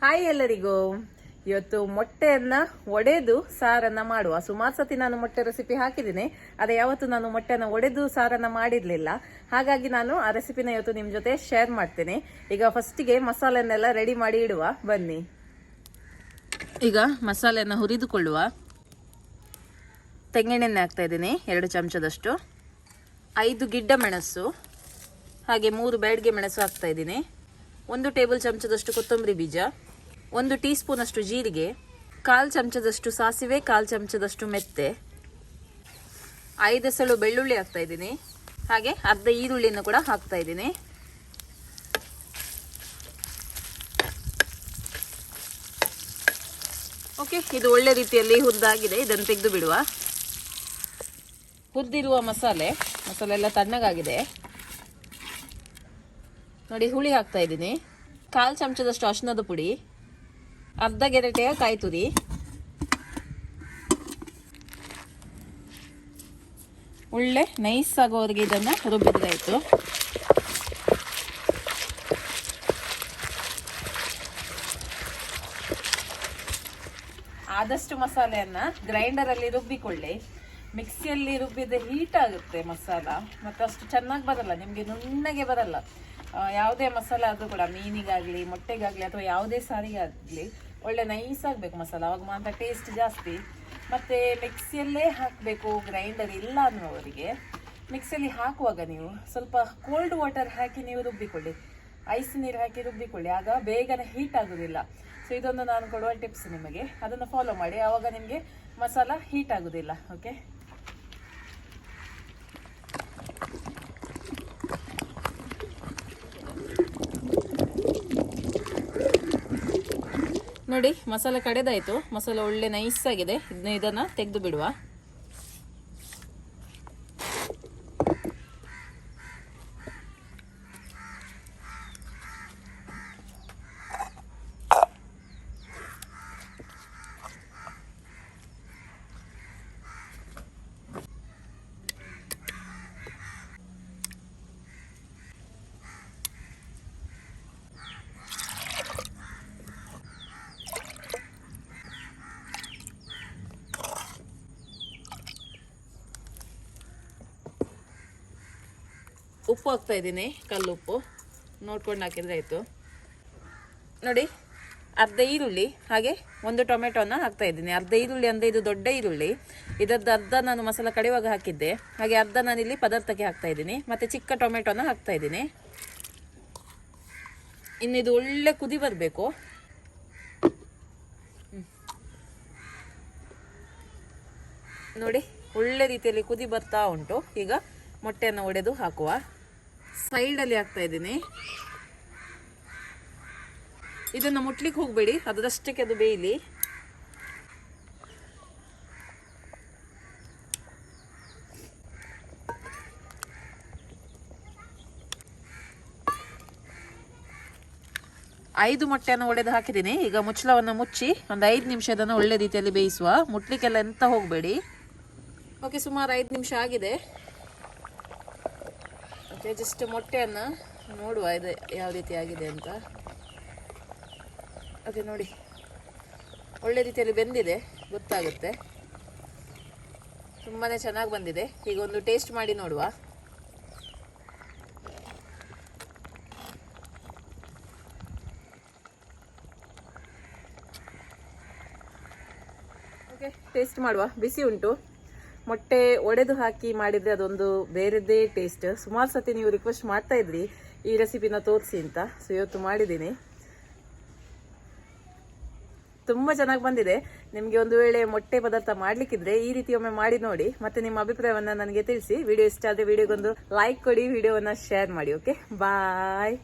Hi ಎಲ್ಲರಿಗೂ. ಇವತ್ತು ಮೊಟ್ಟೆಯನ್ನ ಒಡೆದು ಸಾರನ್ನ ಮಾಡುವ. ಸುಮಾರು ಸತಿ ನಾನು ಮೊಟ್ಟೆ ರೆಸಿಪಿ ಹಾಕಿದ್ದೀನಿ, ಅದೇ ಯಾವತ್ತು ನಾನು ಮೊಟ್ಟೆನ ಒಡೆದು ಸಾರನ್ನ ಮಾಡಿರ್ಲಿಲ್ಲ. ಹಾಗಾಗಿ ನಾನು ಆ ರೆಸಿಪಿನ ಇವತ್ತು ನಿಮ್ ಜೊತೆ ಶೇರ್ ಮಾಡ್ತೇನೆ. ಈಗ ಫಸ್ಟಿಗೆ ಮಸಾಲೆನೆಲ್ಲ ರೆಡಿ ಮಾಡಿ ಇಡುವ, ಬನ್ನಿ. ಈಗ ಮಸಾಲೆಯನ್ನ ಹುರಿದುಕೊಳ್ಳುವ. ತೆಂಗಿನೆಣ್ಣೆ ಹಾಕ್ತಾ ಇದ್ದೀನಿ 2 ಚಮಚದಷ್ಟು. 5 ಗಿಡ್ಡ ಮೆಣಸು, ಹಾಗೆ 3 ಬ್ಯಾಡ್ಗೆ ಮೆಣಸು ಹಾಕ್ತಾ ಇದ್ದೀನಿ. 1 ಟೇಬಲ್ ಚಮಚದಷ್ಟು ಕೊತ್ತಂಬರಿ ಬೀಜ, 1 ಟೀ ಸ್ಪೂನ್ ಅಷ್ಟು ಜೀರಿಗೆ, 1/4 ಚಮಚದಷ್ಟು ಸಾಸಿವೆ, 1/4 ಚಮಚದಷ್ಟು ಮೆತ್ತೆ, 5 ಎಸಳು ಬೆಳ್ಳುಳ್ಳಿ ಹಾಕ್ತಾ ಇದ್ದೀನಿ. ಹಾಗೆ ಅರ್ಧ ಈರುಳ್ಳಿಯನ್ನು ಕೂಡ ಹಾಕ್ತಾ ಇದ್ದೀನಿ. ಓಕೆ, ಇದು ಒಳ್ಳೆ ರೀತಿಯಲ್ಲಿ ಹುರಿದಾಗಿದೆ. ಇದನ್ನು ತೆಗೆದು ಬಿಡುವ. ಹುರಿದಿರುವ ಮಸಾಲೆ ಎಲ್ಲ ತಣ್ಣಗಾಗಿದೆ. ನೋಡಿ, ಹುಳಿ ಹಾಕ್ತಾ ಇದ್ದೀನಿ. 1/4 ಚಮಚದಷ್ಟು ಅರಿಶಿಣದ ಪುಡಿ, ಅರ್ಧ ಗೆರಟೆಯ ಕಾಯಿ ತುರಿ, ಒಳ್ಳೆ ನೈಸ್ ಆಗೋವರೆಗೆ ಇದನ್ನು ರುಬ್ಬಿದ್ರಾಯ್ತು. ಆದಷ್ಟು ಮಸಾಲೆಯನ್ನ ಗ್ರೈಂಡರ್ ಅಲ್ಲಿ ರುಬ್ಬಿಕೊಳ್ಳಿ. ಮಿಕ್ಸಿಯಲ್ಲಿ ರುಬ್ಬಿದ್ರೆ ಹೀಟ್ ಆಗುತ್ತೆ ಮಸಾಲ, ಮತ್ತು ಅಷ್ಟು ಚೆನ್ನಾಗಿ ಬರಲ್ಲ, ನಿಮಗೆ ನುಣ್ಣಗೆ ಬರಲ್ಲ. ಯಾವುದೇ ಮಸಾಲೆ ಆದರೂ ಕೂಡ, ಮೀನಿಗಾಗಲಿ ಮೊಟ್ಟೆಗಾಗಲಿ ಅಥವಾ ಯಾವುದೇ ಸಾರಿಗಾಗಲಿ ಒಳ್ಳೆ ನೈಸ್ ಆಗಬೇಕು ಮಸಾಲ, ಅವಾಗ ಮಾತ್ರ ಟೇಸ್ಟ್ ಜಾಸ್ತಿ. ಮತ್ತು ಮಿಕ್ಸಿಯಲ್ಲೇ ಹಾಕಬೇಕು, ಗ್ರೈಂಡರ್ ಇಲ್ಲ ಅನ್ನೋವರಿಗೆ ಮಿಕ್ಸಿಯಲ್ಲಿ ಹಾಕುವಾಗ ನೀವು ಸ್ವಲ್ಪ ಕೋಲ್ಡ್ ವಾಟರ್ ಹಾಕಿ ನೀವು ರುಬ್ಬಿಕೊಳ್ಳಿ, ಐಸ್ ನೀರು ಹಾಕಿ ರುಬ್ಬಿಕೊಳ್ಳಿ, ಆಗ ಬೇಗನೆ ಹೀಟ್ ಆಗೋದಿಲ್ಲ. ಸೊ ಇದೊಂದು ನಾನು ಕೊಡುವ ಟಿಪ್ಸ್ ನಿಮಗೆ, ಅದನ್ನು ಫಾಲೋ ಮಾಡಿ, ಆವಾಗ ನಿಮಗೆ ಮಸಾಲ ಹೀಟ್ ಆಗೋದಿಲ್ಲ. ಓಕೆ, ನೋಡಿ ಮಸಾಲೆ ಕಡೆದಾಯ್ತು. ಮಸಾಲೆ ಒಳ್ಳೆ ನೈಸ್ ಆಗಿದೆ. ಇದನ್ನ ತೆಗೆದು ಬಿಡುವ. ಉಪ್ಪು ಹಾಕ್ತಾ ಇದ್ದೀನಿ, ಕಲ್ಲುಪ್ಪು ನೋಡ್ಕೊಂಡು ಹಾಕಿದ್ರೆ ಆಯಿತು. ನೋಡಿ, ಅರ್ಧ ಈರುಳ್ಳಿ ಹಾಗೆ 1 ಟೊಮೆಟೊನ ಹಾಕ್ತಾ ಇದ್ದೀನಿ. ಅರ್ಧ ಈರುಳ್ಳಿ ಅಂದರೆ ಇದು ದೊಡ್ಡ ಈರುಳ್ಳಿ, ಇದರದ್ದು ಅರ್ಧ ನಾನು ಮಸಾಲ ಕಡಿಯುವಾಗ ಹಾಕಿದ್ದೆ, ಹಾಗೆ ಅರ್ಧ ನಾನಿಲ್ಲಿ ಪದಾರ್ಥಕ್ಕೆ ಹಾಕ್ತಾ ಇದ್ದೀನಿ. ಮತ್ತು ಚಿಕ್ಕ ಟೊಮೆಟೊನ ಹಾಕ್ತಾ ಇದ್ದೀನಿ. ಇನ್ನು ಇದು ಒಳ್ಳೆ ಕುದಿ ಬರಬೇಕು. ನೋಡಿ, ಒಳ್ಳೆ ರೀತಿಯಲ್ಲಿ ಕುದಿ ಬರ್ತಾ ಉಂಟು. ಈಗ ಮೊಟ್ಟೆಯನ್ನು ಒಡೆದು ಹಾಕುವ. ಸೈಡಲ್ಲಿ ಹಾಕ್ತಾ ಇದ್ದೀನಿ. ಇದನ್ನು ಮುಟ್ಲಿಕ್ಕೆ ಹೋಗಬೇಡಿ, ಅದರಷ್ಟಕ್ಕೆ ಅದು ಬೇಯಲಿ. ಐದು ಮೊಟ್ಟೆಯನ್ನು ಒಡೆದು ಹಾಕಿದ್ದೀನಿ. ಈಗ ಮುಚ್ಚಳವನ್ನು ಮುಚ್ಚಿ ಒಂದು 5 ನಿಮಿಷ ಅದನ್ನು ಒಳ್ಳೆ ರೀತಿಯಲ್ಲಿ ಬೇಯಿಸುವ. ಮುಟ್ಲಿಕ್ಕೆಲ್ಲ ಎಂತ ಹೋಗಬೇಡಿ. ಓಕೆ, ಸುಮಾರು 5 ನಿಮಿಷ ಆಗಿದೆ. ಓಕೆ, ಜಸ್ಟ್ ಮೊಟ್ಟೆಯನ್ನು ನೋಡುವ ಇದು ಯಾವ ರೀತಿ ಆಗಿದೆ ಅಂತ. ಓಕೆ, ನೋಡಿ ಒಳ್ಳೆ ರೀತಿಯಲ್ಲಿ ಬೆಂದಿದೆ, ಗೊತ್ತಾಗುತ್ತೆ. ತುಂಬಾ ಚೆನ್ನಾಗಿ ಬಂದಿದೆ. ಈಗ ಒಂದು ಟೇಸ್ಟ್ ಮಾಡಿ ನೋಡುವ. ಓಕೆ, ಟೇಸ್ಟ್ ಮಾಡುವ. ಬಿಸಿ ಉಂಟು. ಮೊಟ್ಟೆ ಒಡೆದು ಹಾಕಿ ಮಾಡಿದರೆ ಅದೊಂದು ಬೇರೆದೇ ಟೇಸ್ಟ್. ಸುಮಾರು ಸತಿ ನೀವು ರಿಕ್ವೆಸ್ಟ್ ಮಾಡ್ತಾ ಇದ್ರಿ ಈ ರೆಸಿಪಿನ ತೋರಿಸಿ ಅಂತ. ಸೊ ಇವತ್ತು ಮಾಡಿದ್ದೀನಿ, ತುಂಬ ಚೆನ್ನಾಗಿ ಬಂದಿದೆ. ನಿಮಗೆ ಒಂದು ವೇಳೆ ಮೊಟ್ಟೆ ಪದಾರ್ಥ ಮಾಡಲಿಕ್ಕಿದ್ರೆ ಈ ರೀತಿ ಒಮ್ಮೆ ಮಾಡಿ ನೋಡಿ, ಮತ್ತೆ ನಿಮ್ಮ ಅಭಿಪ್ರಾಯವನ್ನು ನನಗೆ ತಿಳಿಸಿ. ವಿಡಿಯೋ ಇಷ್ಟ ಆದರೆ ವಿಡಿಯೋಗೊಂದು ಲೈಕ್ ಕೊಡಿ, ವಿಡಿಯೋವನ್ನು ಶೇರ್ ಮಾಡಿ. ಓಕೆ, ಬಾಯ್.